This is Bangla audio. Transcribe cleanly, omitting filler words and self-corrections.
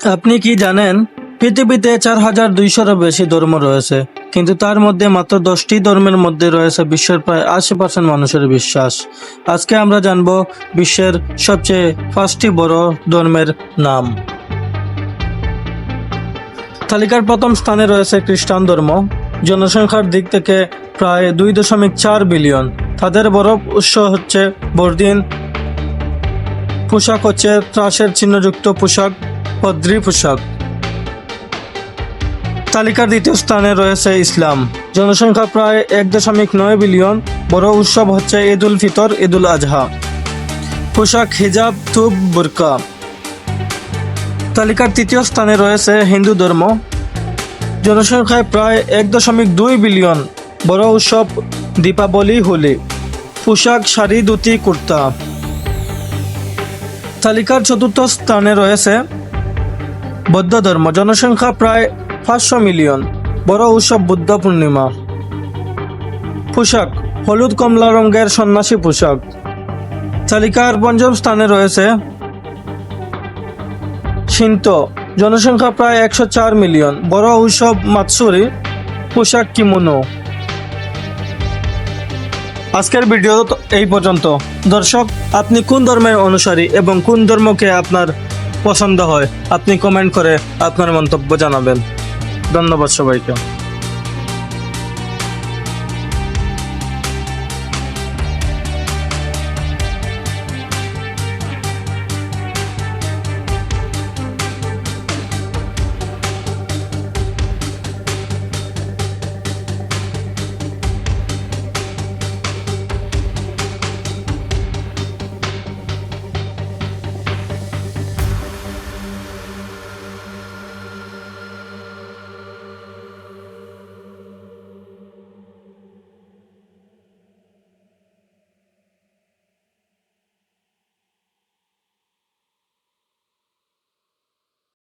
আপনি কি জানেন পৃথিবীতে 4200-এরও বেশি ধর্ম রয়েছে, কিন্তু তার মধ্যে মাত্র 10টি ধর্মের মধ্যে রয়েছে বিশ্বের প্রায় 80% মানুষের বিশ্বাস। আজকে আমরা জানব বিশ্বের সবচেয়ে 5টি বড় ধর্মের নাম। তালিকার প্রথম স্থানে রয়েছে খ্রিস্টান ধর্ম। জনসংখ্যার দিক থেকে প্রায় 2.4 বিলিয়ন। তাদের বড় উৎস হচ্ছে বড়দিন। পোশাক হচ্ছে ত্রাসের চিহ্নযুক্ত পোশাক, বদ্রি পোশাক। তালিকার দ্বিতীয় স্থানে রয়েছে ইসলাম। জনসংখ্যা প্রায় 1.9 বিলিয়ন। বড় উৎসব হচ্ছে ঈদ উল ফিতর, ঈদ উল আজহা। পোশাক হিজাব, থুব, বুরকা। তালিকার তৃতীয় স্থানে রয়েছে হিন্দু ধর্ম। জনসংখ্যায় প্রায় 1.2 বিলিয়ন। বড় উৎসব দীপাবলি, হোলি। পোশাক শাড়ি, ধুতি, কুর্তা। তালিকার চতুর্থ স্থানে রয়েছে বৌদ্ধ ধর্ম। জনসংখ্যা প্রায় 500 মিলিয়ন। বড় উৎসব বুদ্ধ পূর্ণিমা। পোশাক হলুদ কমলা রঙের সন্ন্যাসী পোশাক। তালিকার পঞ্চম স্থানে রয়েছে শিন্তো। জনসংখ্যা প্রায় 104 মিলিয়ন। বড় উৎসব মাতসুরি। পোশাক কিমোনো। আজকের ভিডিও এই পর্যন্ত। দর্শক, আপনি কোন ধর্মের অনুসারী এবং কোন ধর্মকে আপনার পছন্দ হয়, আপনি কমেন্ট করে আপনার মন্তব্য জানাবেন। ধন্যবাদ সবাইকে।